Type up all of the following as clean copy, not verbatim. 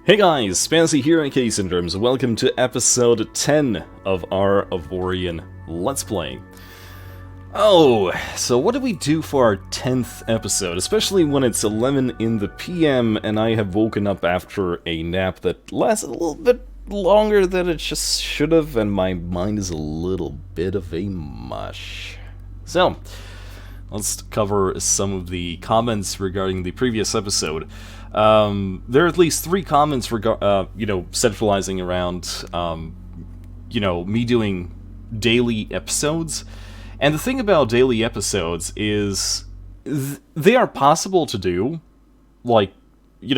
Hey guys, Fancy here in Case Syndromes. Welcome to episode 10 of our Avorion Let's Play. Oh, so what did we do for our 10th episode? Especially when it's 11 in the PM and I have woken up after a nap that lasted a little bit longer than it just should have, and my mind is a little bit of a mush. So, let's cover some of the comments regarding the previous episode. There are at least 3 comments centralizing around, me doing daily episodes. And the thing about daily episodes is they are possible to do,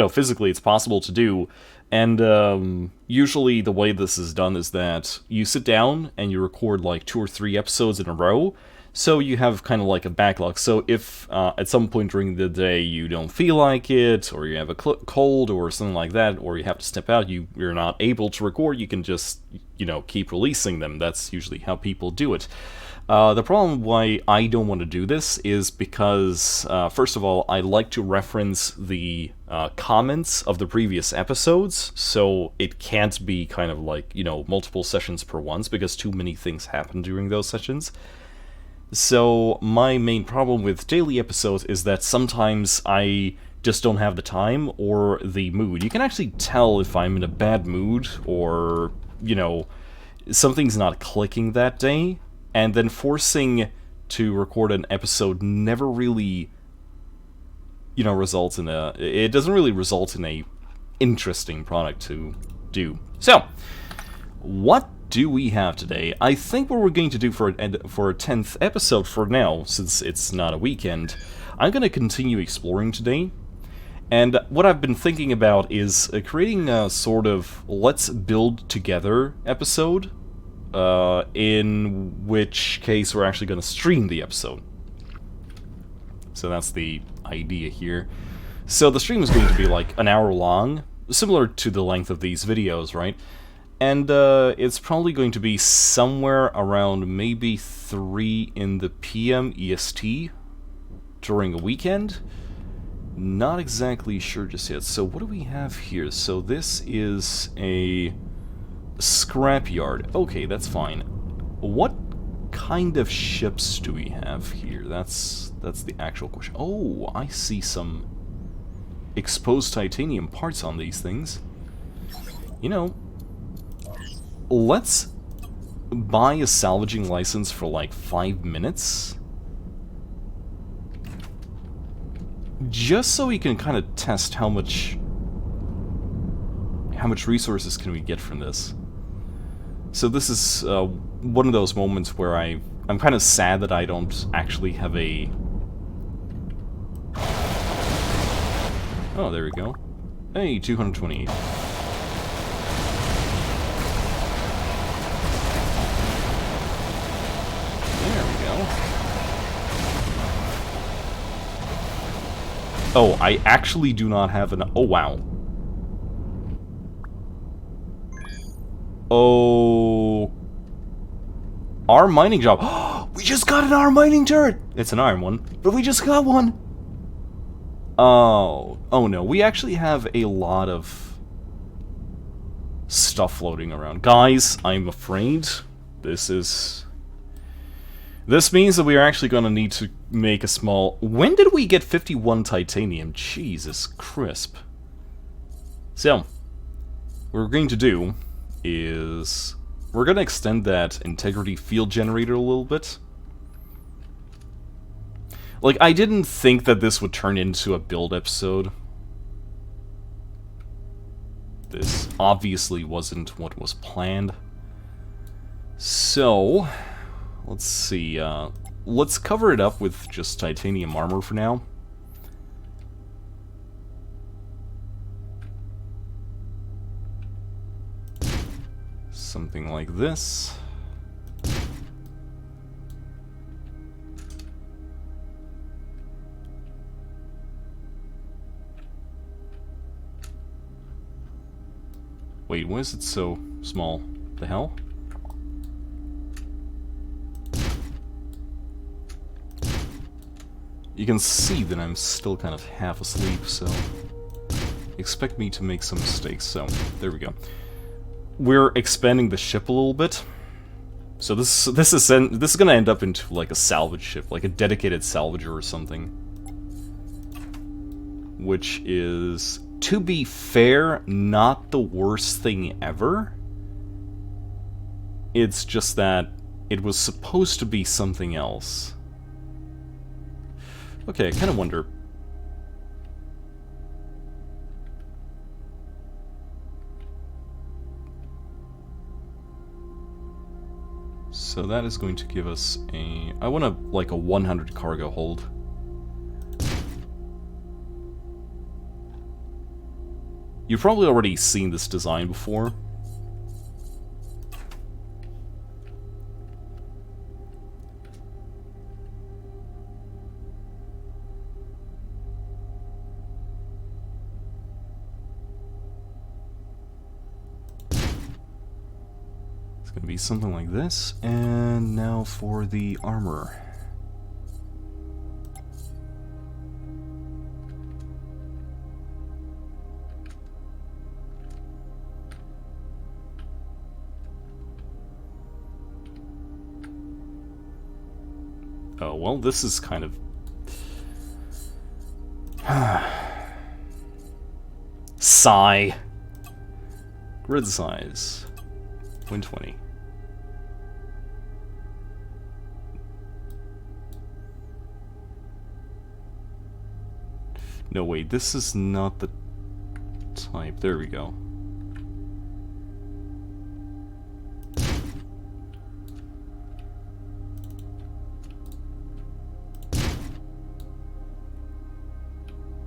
physically it's possible to do. And usually the way this is done is that you sit down and you record like 2 or 3 episodes in a row. So you have kind of like a backlog. So if at some point during the day you don't feel like it, or you have a cold or something like that, or you have to step out, you're not able to record, you can just, keep releasing them. That's usually how people do it. The problem why I don't want to do this is because, first of all, I like to reference the comments of the previous episodes, so it can't be kind of like, multiple sessions per once, because too many things happen during those sessions. So my main problem with daily episodes is that sometimes I just don't have the time or the mood. You can actually tell if I'm in a bad mood or, something's not clicking that day, and then forcing to record an episode never really, results in it doesn't really result in a interesting product to do. So, what do we have today? I think what we're going to do for a 10th episode for now, since it's not a weekend, I'm going to continue exploring today. And what I've been thinking about is creating a sort of let's build together episode, in which case we're actually going to stream the episode. So that's the idea here. So the stream is going to be like an hour long, similar to the length of these videos, right? And it's probably going to be somewhere around maybe 3 in the PM EST during a weekend. Not exactly sure just yet. So what do we have here? So this is a scrapyard. Okay, that's fine. What kind of ships do we have here? That's the actual question. Oh, I see some exposed titanium parts on these things. Let's buy a salvaging license for like 5 minutes. Just so we can kind of test how much resources can we get from this. So this is one of those moments where I'm kind of sad that I don't actually have a... Oh, there we go. Hey, 228. Oh, I actually do not have an... Oh, wow. Oh... Our mining job. We just got an iron mining turret! It's an iron one, but we just got one! Oh. Oh, no. We actually have a lot of stuff floating around. Guys, I'm afraid this means that we are actually going to need to make a small... When did we get 51 titanium? Jesus crisp. So, what we're going to do is... We're going to extend that integrity field generator a little bit. Like, I didn't think that this would turn into a build episode. This obviously wasn't what was planned. So... Let's see, let's cover it up with just titanium armor for now. Something like this. Wait, why is it so small? The hell? You can see that I'm still kind of half asleep, so expect me to make some mistakes, so there we go. We're expanding the ship a little bit. So this is going to end up into like a salvage ship, like a dedicated salvager or something. Which is, to be fair, not the worst thing ever. It's just that it was supposed to be something else. Okay, I kind of wonder. So that is going to give us a... I want like a 100 cargo hold. You've probably already seen this design before. Gonna be something like this, and now for the armor. Oh, well, this is kind of... Sigh. Grid size. 120. No, wait, this is not the type. There we go.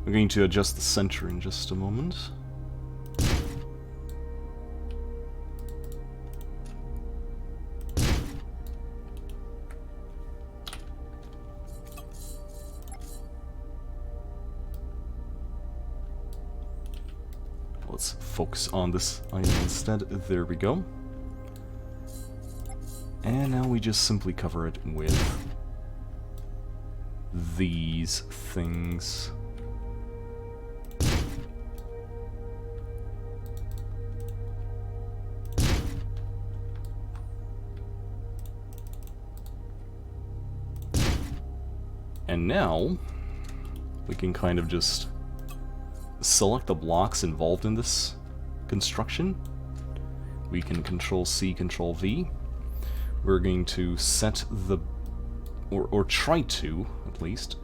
I'm going to adjust the center in just a moment. Let's focus on this item instead. There we go. And now we just simply cover it with these things. And now we can kind of just select the blocks involved in this construction. We can Control-C, Control-V. We're going to set the... or try to, at least,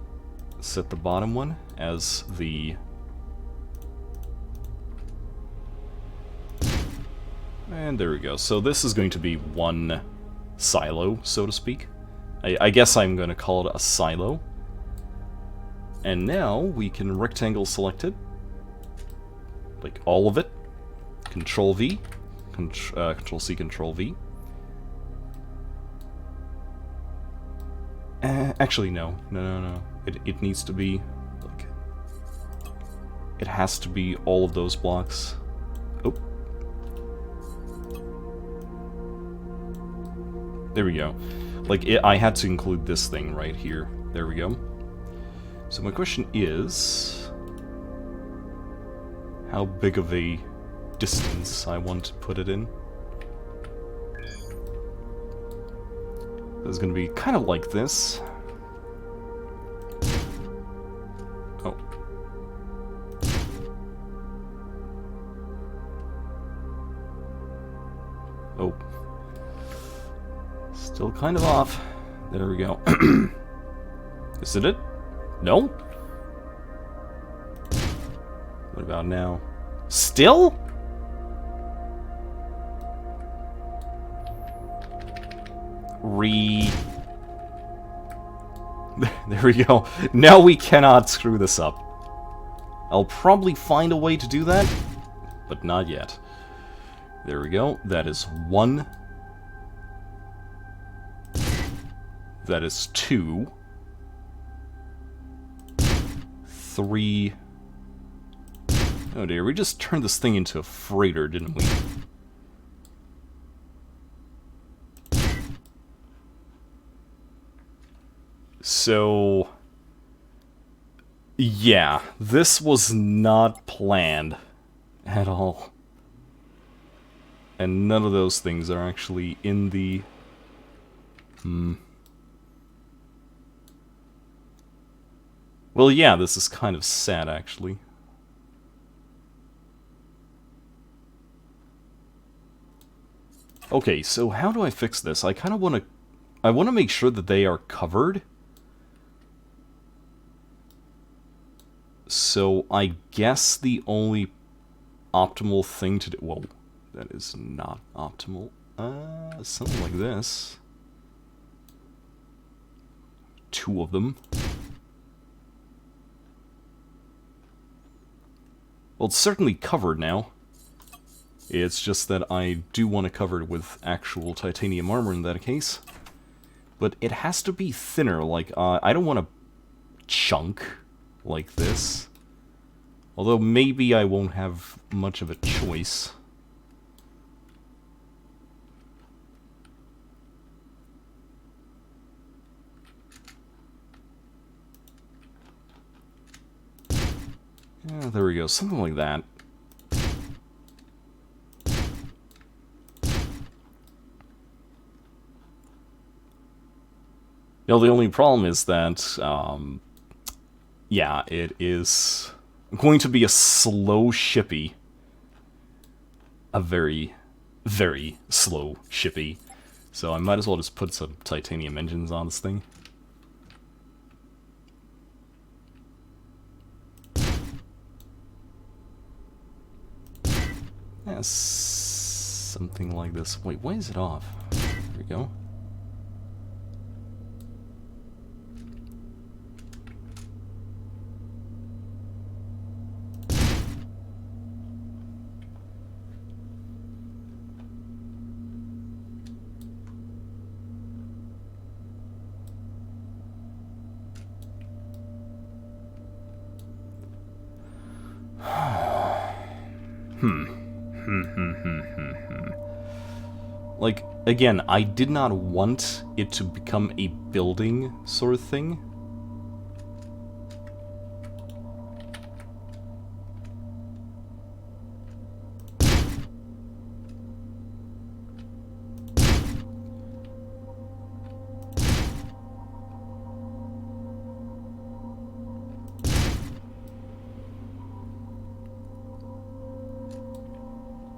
set the bottom one as the... And there we go. So this is going to be one silo, so to speak. I guess I'm going to call it a silo. And now we can rectangle select it. Like all of it. Control-V. Control-C, Control-V. Actually, no. No. It needs to be... like, it has to be all of those blocks. Oh. There we go. Like, I had to include this thing right here. There we go. So my question is... how big of a distance I want to put it in. It's going to be kind of like this. Oh. Oh. Still kind of off. There we go. Is it? No? What about now? Still? There we go. Now we cannot screw this up. I'll probably find a way to do that, but not yet. There we go. That is 1. That is 2. 3. Oh dear, we just turned this thing into a freighter, didn't we? So... Yeah, this was not planned at all. And none of those things are actually in the... Well, yeah, this is kind of sad, actually. Okay, so how do I fix this? I kind of want to... I want to make sure that they are covered. So I guess the only optimal thing to do... Whoa, that is not optimal. Something like this. Two of them. Well, it's certainly covered now. It's just that I do want to cover it with actual titanium armor in that case. But it has to be thinner, like, I don't want a chunk like this. Although maybe I won't have much of a choice. Yeah, there we go, something like that. You know, the only problem is that, yeah, it is going to be a slow shippy. A very, very slow shippy. So I might as well just put some titanium engines on this thing. Yeah, something like this. Wait, why is it off? There we go. Like, again, I did not want it to become a building sort of thing.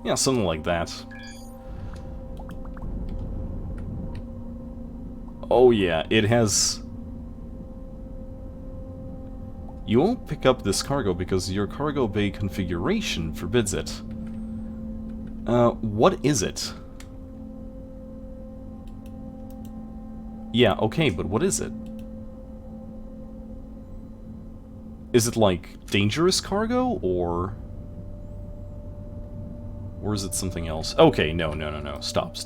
Yeah, something like that. Oh yeah, it has... You won't pick up this cargo because your cargo bay configuration forbids it. What is it? Yeah, okay, but what is it? Is it like dangerous cargo, or is it something else? Okay, no. Stop.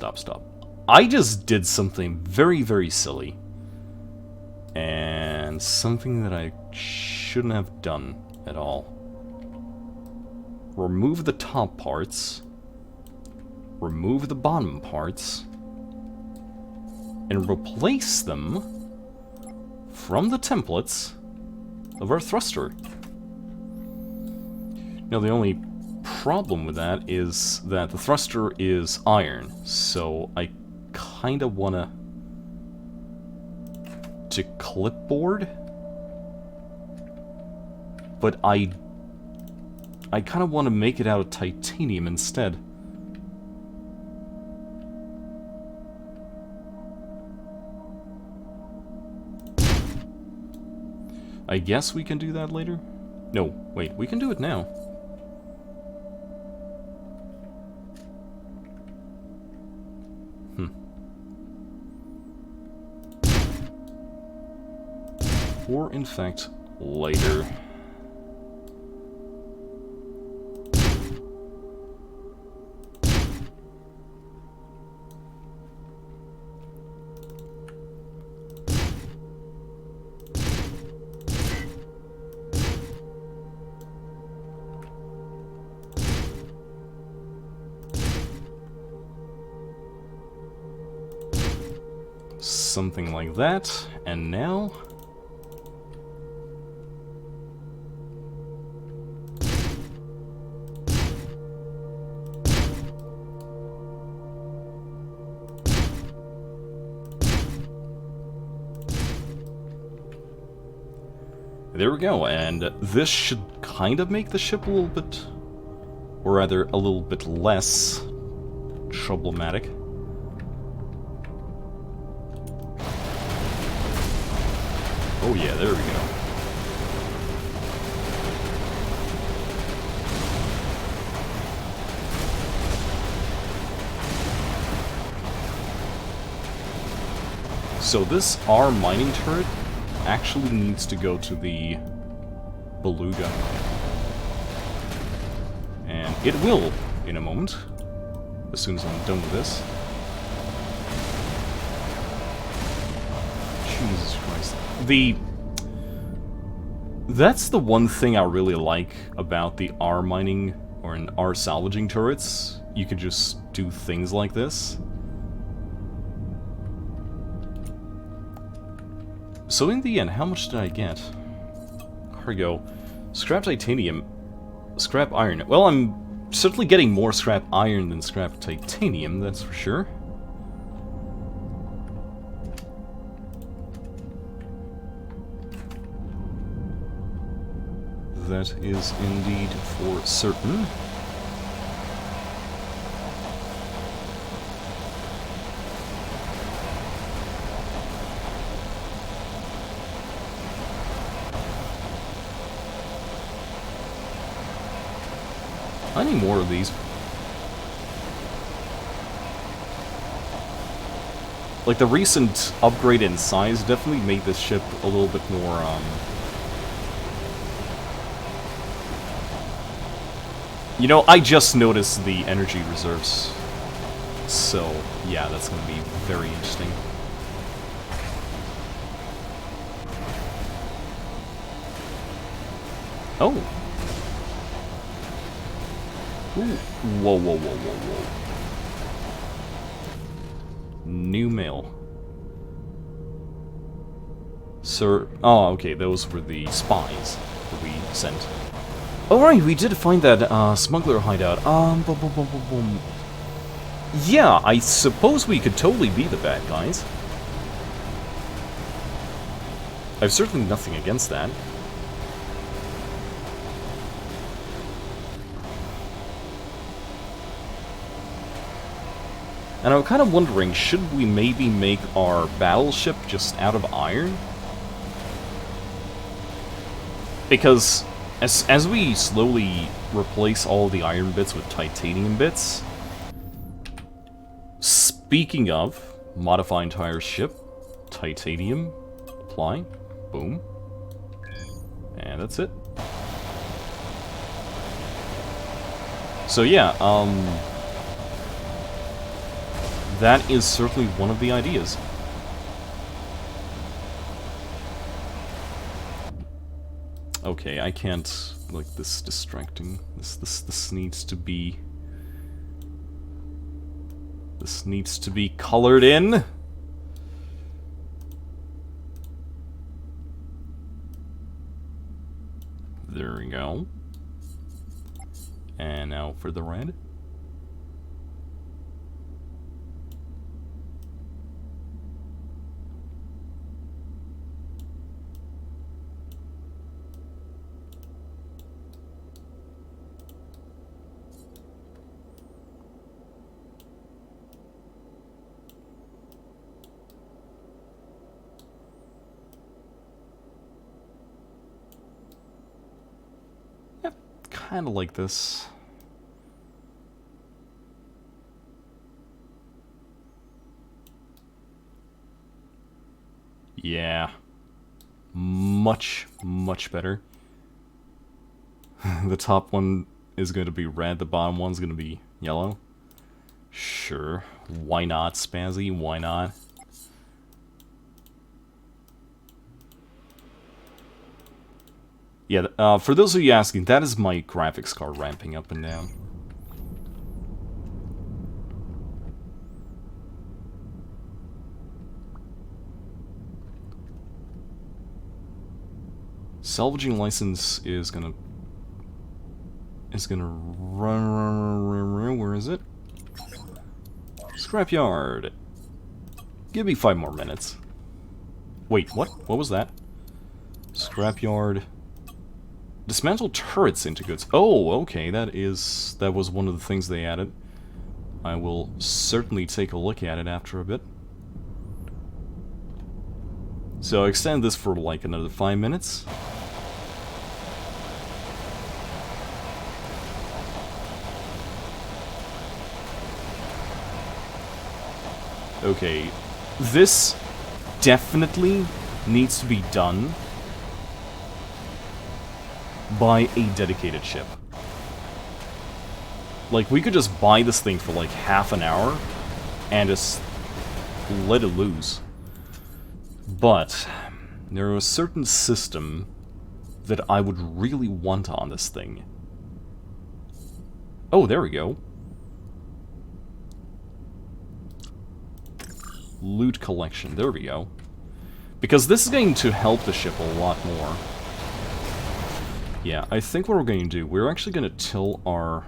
I just did something very, very silly. And something that I shouldn't have done at all. Remove the top parts. Remove the bottom parts. And replace them from the templates of our thruster. Now, the only problem with that is that the thruster is iron, so I kind of want to clipboard, but I kind of want to make it out of titanium instead. I guess we can do that later? No, wait, we can do it now. Or, in fact, later. Something like that, and now... There we go, and this should kind of make the ship a little bit, or rather, a little bit less problematic. Oh yeah, there we go. So this R mining turret actually needs to go to the Beluga. And it will in a moment, as soon as I'm done with this. Jesus Christ. That's the one thing I really like about the R mining or an R salvaging turrets. You could just do things like this. So in the end, how much did I get? Cargo. Scrap titanium. Scrap iron. Well, I'm certainly getting more scrap iron than scrap titanium, that's for sure. That is indeed for certain. I need more of these. Like, the recent upgrade in size definitely made this ship a little bit more, You know, I just noticed the energy reserves. So, yeah, that's gonna be very interesting. Oh. Ooh. Whoa, whoa, whoa, whoa, whoa. New mail. Sir... Oh, okay, those were the spies that we sent. Oh, right, we did find that, smuggler hideout. Boom, boom, boom, boom, boom. Yeah, I suppose we could totally be the bad guys. I've certainly nothing against that. And I'm kind of wondering, should we maybe make our battleship just out of iron? Because as we slowly replace all the iron bits with titanium bits... Speaking of, modify entire ship, titanium, apply, boom, and that's it. So yeah, that is certainly one of the ideas. Okay, I can't, like, this distracting. This needs to be... This needs to be colored in. There we go. And now for the red. Kind of like this. Yeah. Much, much better. The top one is going to be red, the bottom one's going to be yellow. Sure. Why not, Spazzy? Why not? Yeah, for those of you asking, that is my graphics card ramping up and down. Salvaging license is gonna run. Where is it? Scrapyard. Give me 5 more minutes. Wait, what? What was that? Scrapyard. Dismantle turrets into goods. Oh, okay, that was one of the things they added. I will certainly take a look at it after a bit. So extend this for like another 5 minutes. Okay, this definitely needs to be done by a dedicated ship. Like, we could just buy this thing for like half an hour and just let it loose. But there is a certain system that I would really want on this thing. Oh, there we go. Loot collection, there we go. Because this is going to help the ship a lot more. Yeah, I think what we're going to do, we're actually going to till our...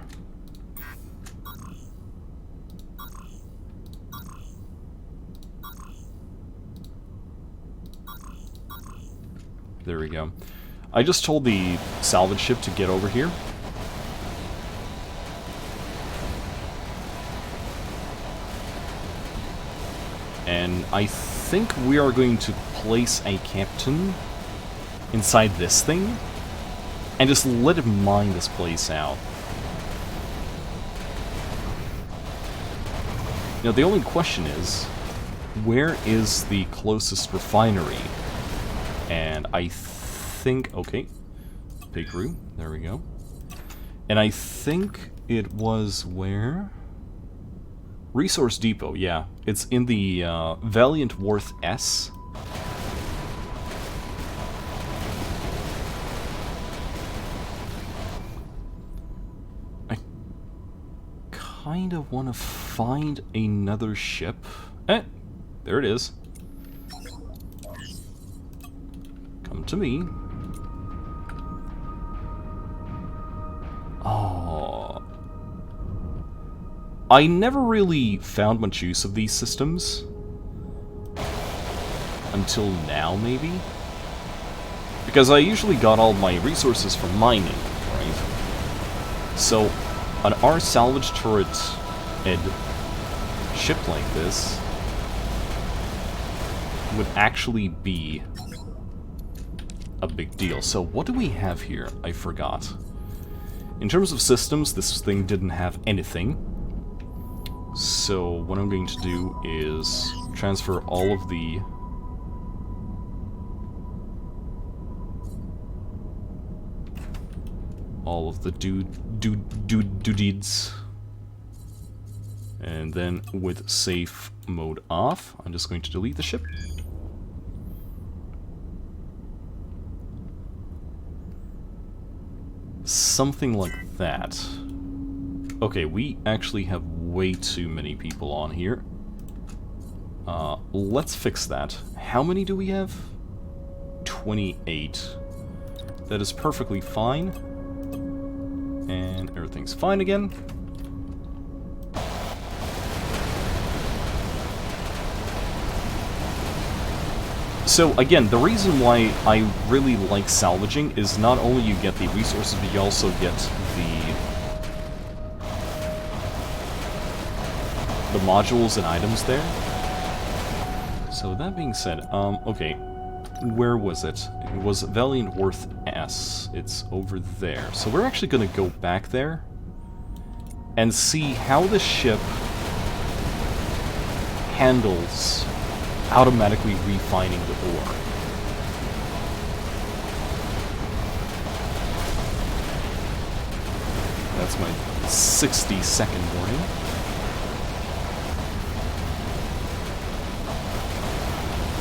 There we go. I just told the salvage ship to get over here. And I think we are going to place a captain inside this thing and just let it mine this place out. Now the only question is, where is the closest refinery? And I think, okay, Pigru, there we go. And I think it was where? Resource Depot, yeah. It's in the Valiant Worth S. I kind of want to find another ship. There it is. Come to me. Oh. I never really found much use of these systems. Until now, maybe? Because I usually got all my resources from mining, right? So, an R salvage turret and ship like this would actually be a big deal. So what do we have here? I forgot. In terms of systems, this thing didn't have anything. So what I'm going to do is transfer all of the doodeeds. And then with safe mode off, I'm just going to delete the ship. Something like that. Okay, we actually have way too many people on here. Let's fix that. How many do we have? 28. That is perfectly fine. And everything's fine again. So again, the reason why I really like salvaging is not only you get the resources, but you also get the modules and items there. So that being said, okay, where was it? It was Valiant Worth S. It's over there. So we're actually going to go back there and see how the ship handles automatically refining the ore. That's my 60-second warning.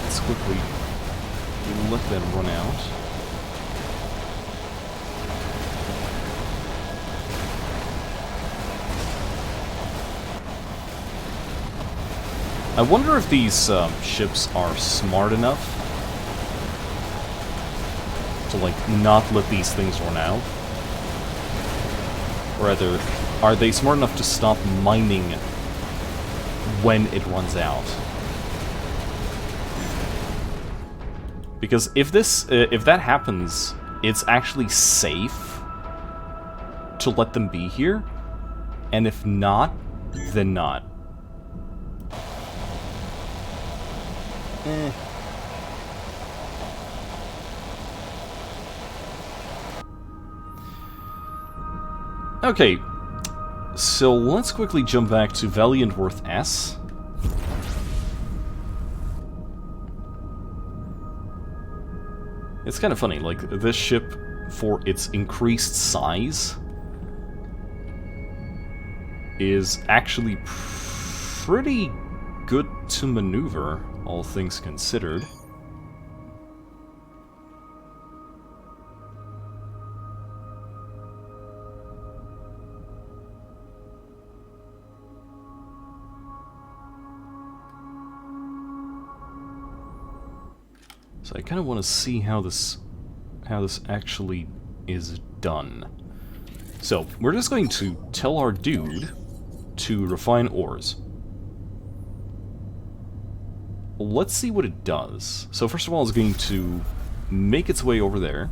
Let's quickly let that run out. I wonder if these ships are smart enough to, like, not let these things run out. Or rather, are they smart enough to stop mining when it runs out? Because if that happens, it's actually safe to let them be here, and if not, then not. Okay, so let's quickly jump back to Valiant Worth S. It's kind of funny, like, this ship, for its increased size, is actually pretty good to maneuver, all things considered. So I kind of want to see how this actually is done. So we're just going to tell our dude to refine ores. Let's see what it does. So first of all, it's going to make its way over there.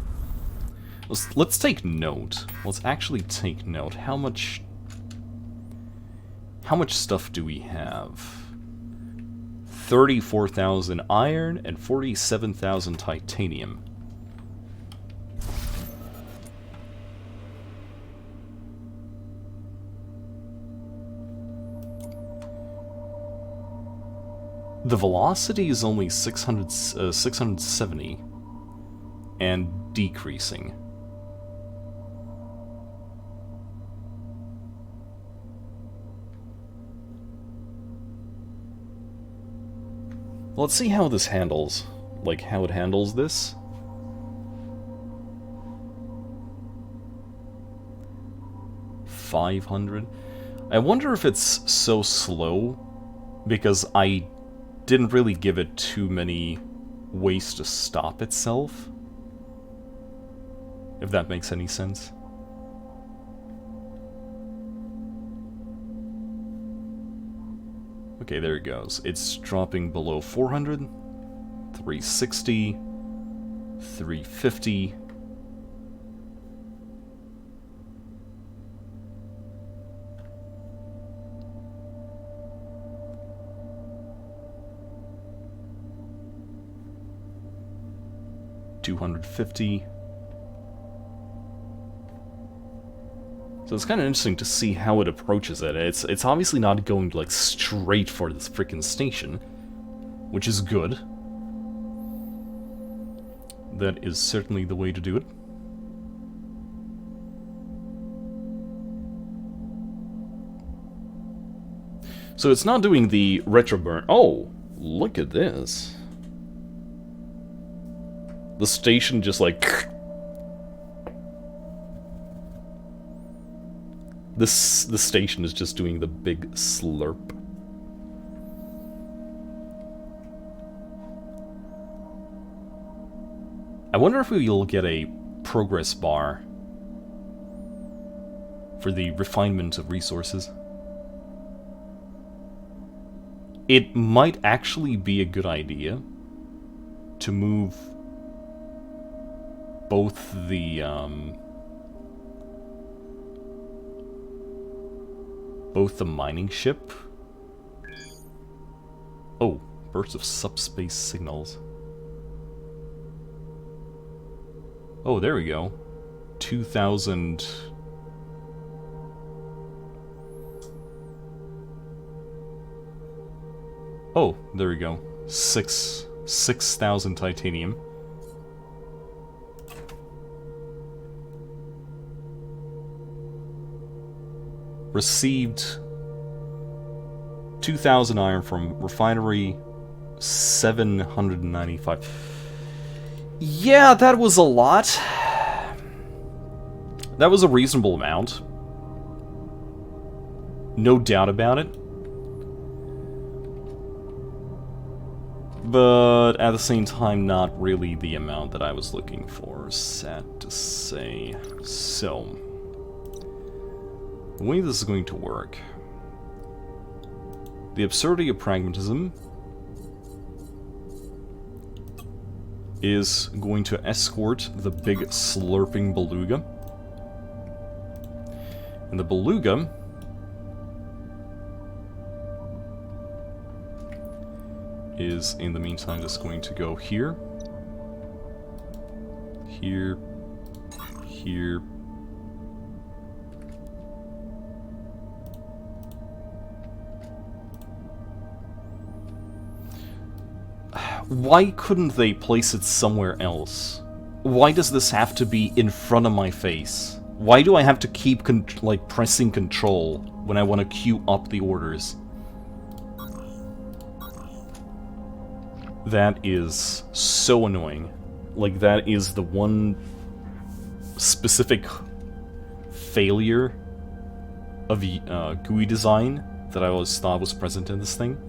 Let's take note. Let's actually take note. How much stuff do we have? 34,000 iron and 47,000 titanium. The velocity is only 670 and decreasing. Let's see how this handles, like how it handles this. $500. I wonder if it's so slow because I didn't really give it too many ways to stop itself. If that makes any sense. Okay, there it goes. It's dropping below 400, 360, 350. $250. So it's kind of interesting to see how it approaches it. It's obviously not going like straight for this freaking station, which is good. That is certainly the way to do it. So it's not doing the retro burn. Oh, look at this. The station just like... The station is just doing the big slurp. I wonder if we'll get a progress bar for the refinement of resources. It might actually be a good idea to move both the mining ship. Oh, bursts of subspace signals. Oh, there we go. 2,000. Oh, there we go. 6,000 titanium. Received 2,000 iron from refinery, 795. Yeah, that was a lot. That was a reasonable amount. No doubt about it. But at the same time, not really the amount that I was looking for, sad to say. So, the way this is going to work. The absurdity of pragmatism. is going to escort the big slurping beluga. And the beluga is, in the meantime, just going to go here, here, here. Why couldn't they place it somewhere else? Why does this have to be in front of my face? Why do I have to keep, pressing control when I want to queue up the orders? That is so annoying. Like, that is the one specific failure of GUI design that I always thought was present in this thing.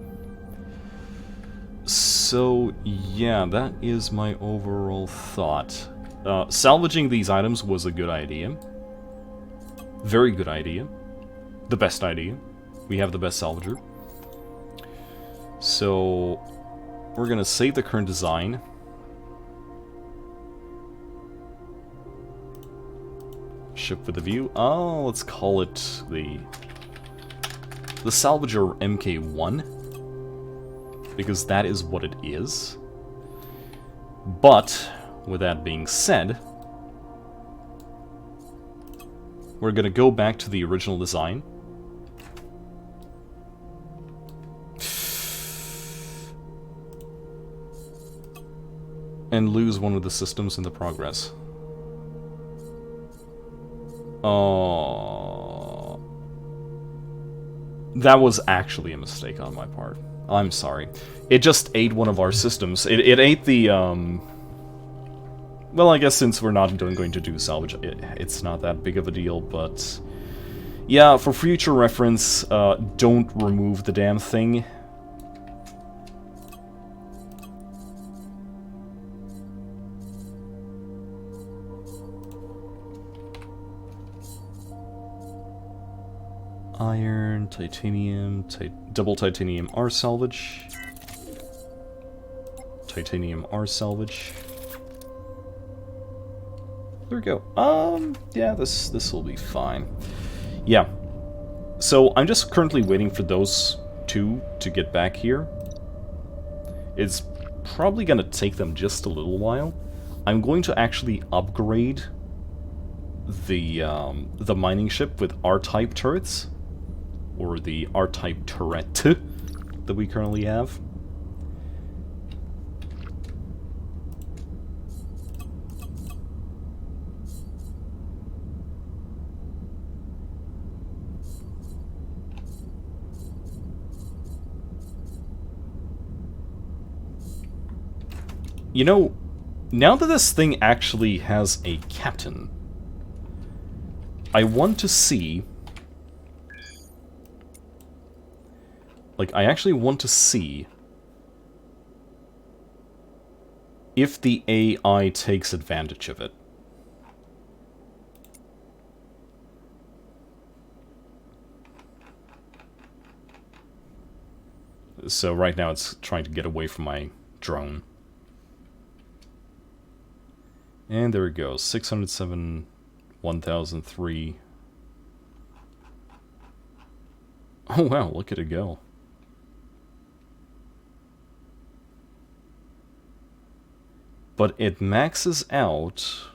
So, yeah, that is my overall thought. Salvaging these items was a good idea. Very good idea. The best idea. We have the best salvager. So, we're gonna save the current design. Ship with a view. Oh, let's call it the Salvager MK1. Because that is what it is. But, with that being said, we're gonna go back to the original design. And lose one of the systems in the progress. Oh. That was actually a mistake on my part. I'm sorry. It just ate one of our systems. It ate the, well, I guess since we're not going to do salvage, it's not that big of a deal, but... Yeah, for future reference, don't remove the damn thing. Iron, titanium, double titanium R salvage. Titanium R salvage. There we go. Yeah, this will be fine. Yeah. So I'm just currently waiting for those two to get back here. It's probably gonna take them just a little while. I'm going to actually upgrade the mining ship with R-type turrets. Or the R-type turret that we currently have. You know, now that this thing actually has a captain, I want to see... Like, I actually want to see if the AI takes advantage of it. So right now it's trying to get away from my drone. And there it goes, 607, 1003. Oh wow, look at it go. But it maxes out...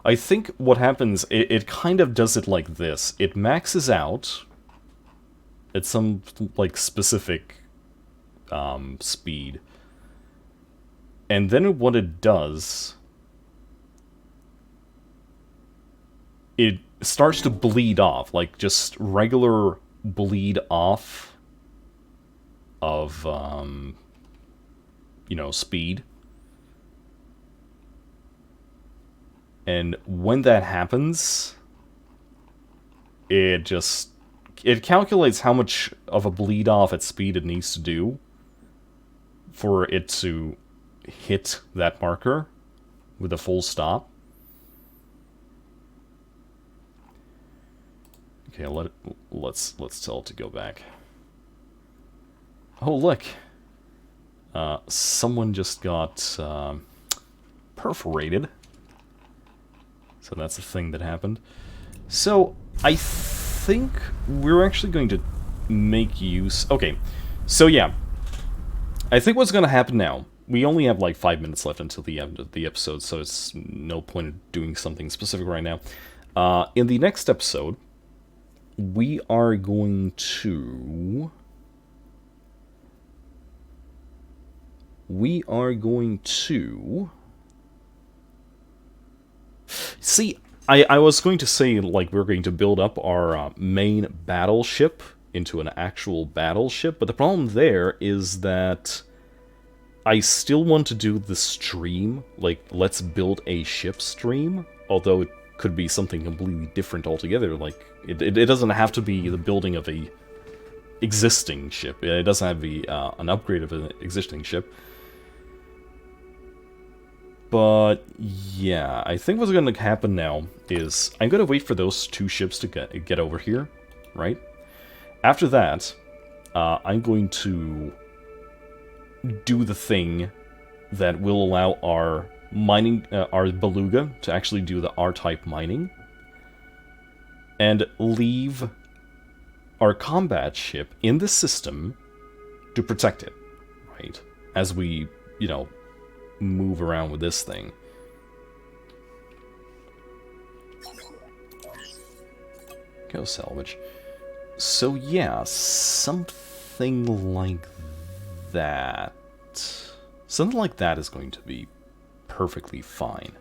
I think what happens, it kind of does it like this. It maxes out at some, like, specific speed. And then what it does... It starts to bleed off, like, just regular bleed off of, you know, speed. And when that happens, it calculates how much of a bleed off at speed it needs to do for it to hit that marker with a full stop. Okay, let's tell it to go back. Oh, look. Someone just got perforated. So that's the thing that happened. So I think we're actually going to make use... Okay, so yeah. I think what's going to happen now... We only have like 5 minutes left until the end of the episode, so it's no point in doing something specific right now. In the next episode, we are going to... See, I was going to say, like, we're going to build up our main battleship into an actual battleship, but the problem there is that I still want to do the stream, like, let's build a ship stream, although it could be something completely different altogether. Like, it doesn't have to be the building of a existing ship. It doesn't have to be an upgrade of an existing ship. But, yeah, I think what's going to happen now is I'm going to wait for those two ships to get over here, right? After that, I'm going to do the thing that will allow our mining, our beluga to actually do the R-type mining, and leave our combat ship in the system to protect it, right? As we, you know, move around with this thing. Go salvage. So yeah, something like that. Something like that is going to be perfectly fine.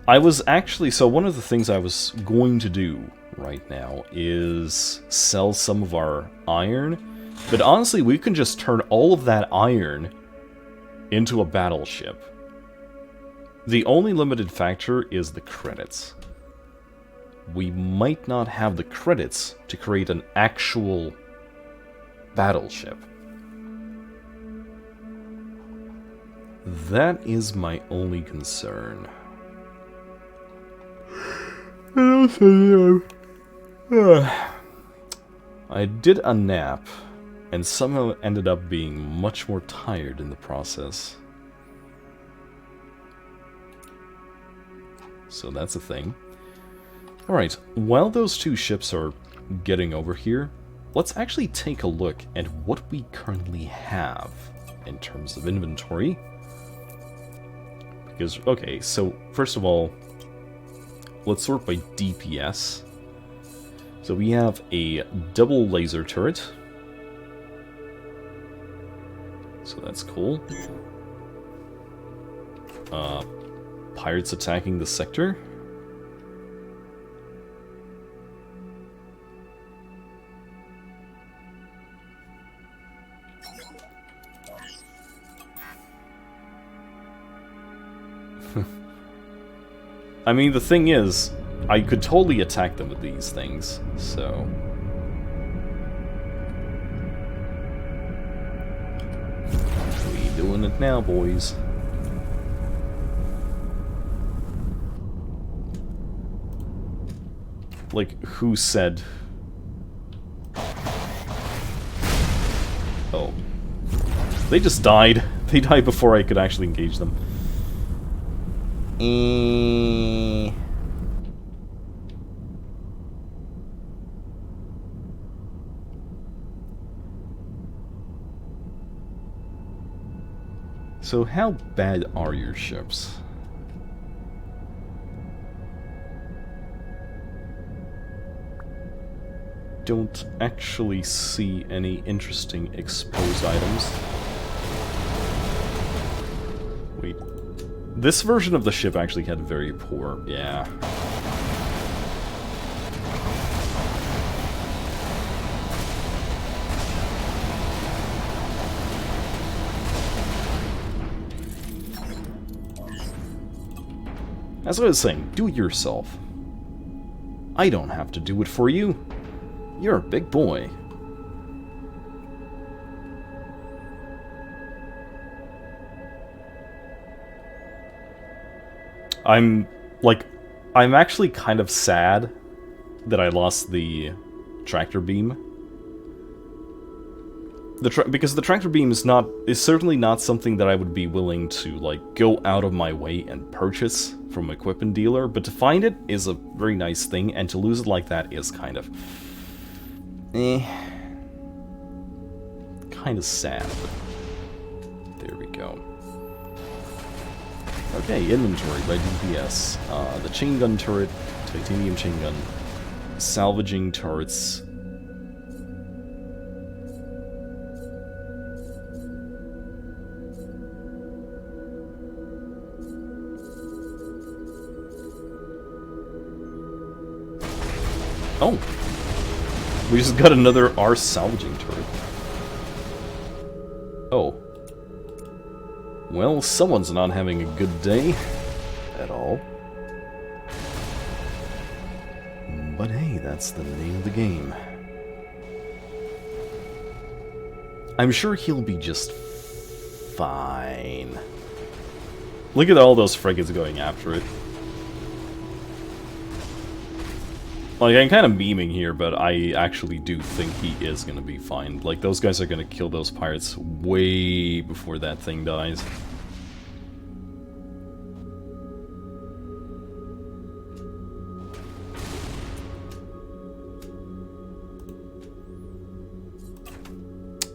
I was actually... So one of the things I was going to do right now is sell some of our iron. But honestly, we can just turn all of that iron into a battleship. The only limited factor is the credits. We might not have the credits to create an actual battleship. That is my only concern. I did a nap, and somehow ended up being much more tired in the process. So that's a thing. Alright, while those two ships are getting over here, let's actually take a look at what we currently have in terms of inventory. Because, okay, so first of all, let's sort by DPS. So we have a double laser turret. So that's cool. Pirates attacking the sector. I mean, the thing is, I could totally attack them with these things, so... We doing it now, boys. Like, who said... Oh. They just died. They died before I could actually engage them. So how bad are your ships? Don't actually see any interesting exposed items. Wait. This version of the ship actually had very poor... Yeah. As I was saying, do it yourself. I don't have to do it for you. You're a big boy. I'm actually kind of sad that I lost the tractor beam. Because the tractor beam is certainly not something that I would be willing to like go out of my way and purchase from an equipment dealer, but to find it is a very nice thing, and to lose it like that is kind of kind of sad. There we go. Okay, inventory by DPS. The chain gun turret, titanium chain gun, salvaging turrets. Oh! We just got another R salvaging turret. Oh. Well, someone's not having a good day. At all. But hey, that's the name of the game. I'm sure he'll be just fine. Look at all those frigates going after it. Like, I'm kind of memeing here, but I actually do think he is going to be fine. Like, those guys are going to kill those pirates way before that thing dies.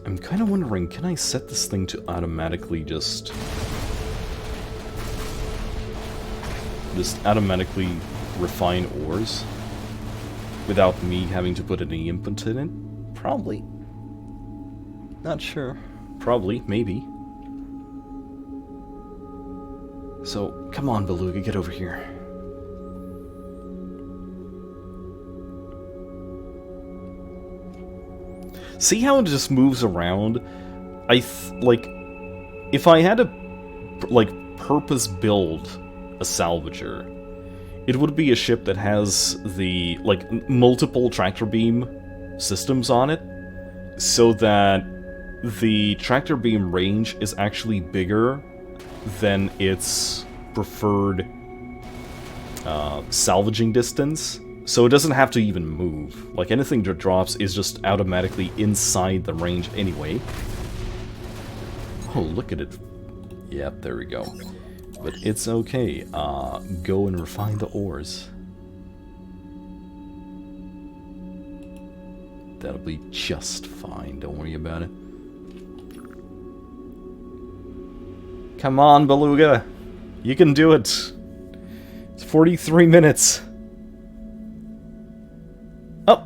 I'm kind of wondering, can I set this thing to automatically just automatically refine ores? Without me having to put any input in it? Probably. Not sure. Probably. Maybe. So, come on, Beluga, get over here. See how it just moves around? Like, if I had to, like, purpose build a salvager, it would be a ship that has the, like, multiple tractor beam systems on it, so that the tractor beam range is actually bigger than its preferred salvaging distance, so it doesn't have to even move. Like, anything that drops is just automatically inside the range anyway. Oh, look at it. Yep, there we go. But it's okay. Go and refine the ores. That'll be just fine, don't worry about it. Come on, Beluga! You can do it! It's 43 minutes! Oh!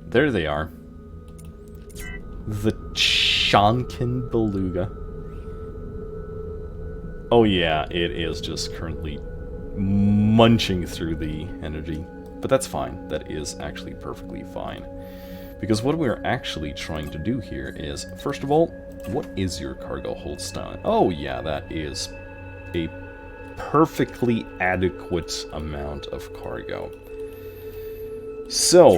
There they are. The Chonkin Beluga. Oh yeah, it is just currently munching through the energy. But that's fine. That is actually perfectly fine. Because what we're actually trying to do here is, first of all, what is your cargo hold style? Oh yeah, that is a perfectly adequate amount of cargo. So,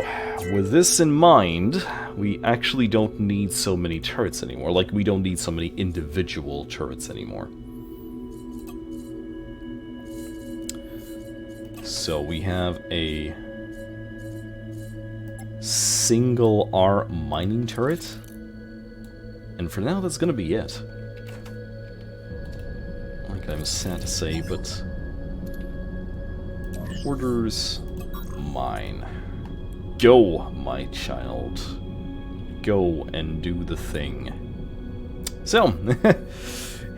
with this in mind, we actually don't need so many turrets anymore. Like, we don't need so many individual turrets anymore. So we have a single R mining turret, and for now that's gonna be it. Like, I'm sad to say, but orders mine. Go, my child. Go and do the thing. So,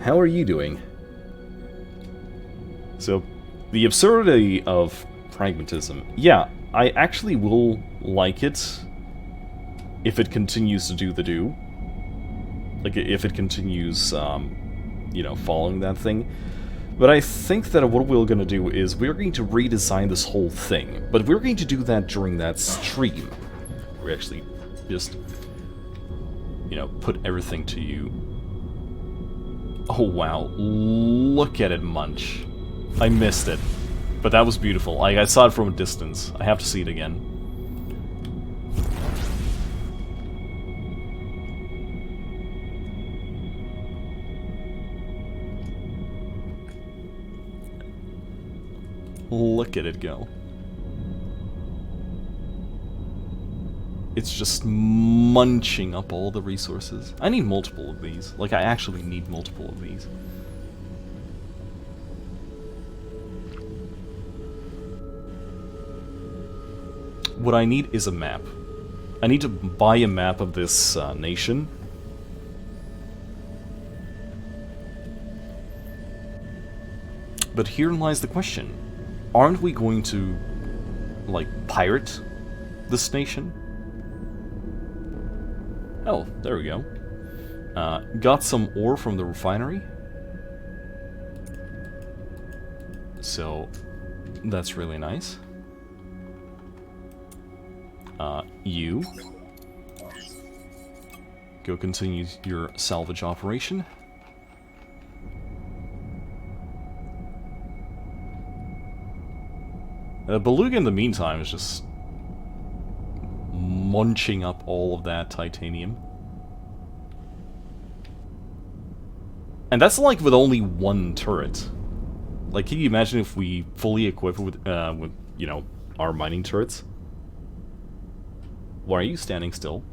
how are you doing? So, the absurdity of Pragmatism. Yeah, I actually will like it if it continues to do the do. Like, if it continues, you know, following that thing. But I think that what we're going to do is we're going to redesign this whole thing. But we're going to do that during that stream. We actually just, you know, put everything to you. Oh, wow. Look at it munch. I missed it. But that was beautiful. Like, I saw it from a distance. I have to see it again. Look at it go. It's just munching up all the resources. I need multiple of these. Like, I actually need multiple of these. What I need is a map. I need to buy a map of this nation. But herein lies the question. Aren't we going to, like, pirate this nation? Oh, there we go. Got some ore from the refinery. So, that's really nice. You. Go continue your salvage operation. Beluga, in the meantime, is just munching up all of that titanium. And that's like with only one turret. Like, can you imagine if we fully equip it with you know, our mining turrets? Why are you standing still?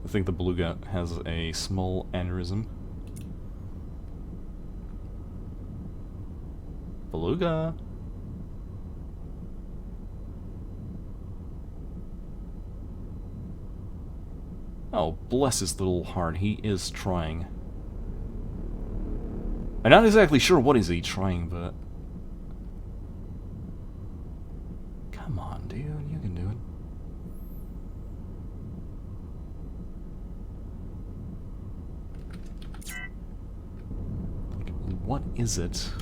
I think the Beluga has a small aneurysm. Beluga? Oh, bless his little heart, he is trying. I'm not exactly sure what is he trying, but... Come on, dude, you can do it. What is it?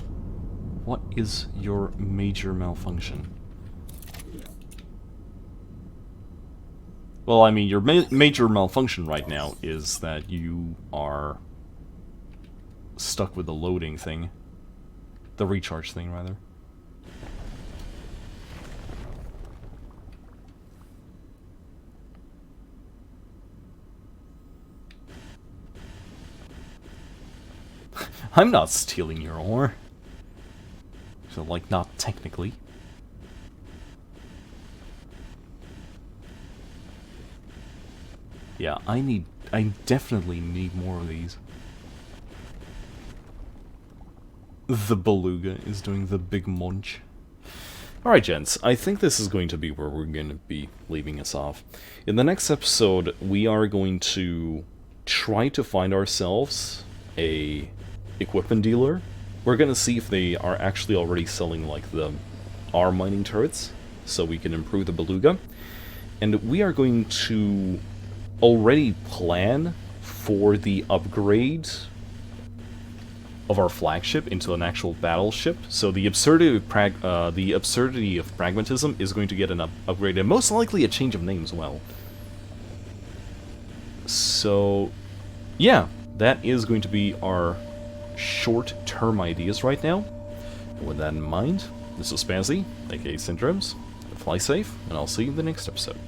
What is your major malfunction? Well, I mean, your major malfunction right now is that you are stuck with the loading thing. The recharge thing, rather. I'm not stealing your ore. So, like, not technically. Yeah, I definitely need more of these. The Beluga is doing the big munch. Alright, gents, I think this is going to be where we're going to be leaving us off. In the next episode, we are going to try to find ourselves a equipment dealer. We're going to see if they are actually already selling, like, our mining turrets, so we can improve the Beluga. And we are going to already plan for the upgrade of our flagship into an actual battleship. So the absurdity of Pragmatism is going to get an upgrade, and most likely a change of name as well. So, yeah, that is going to be our short-term ideas right now. And with that in mind, this is Spazzy, aka Syndromes. Fly safe, and I'll see you in the next episode.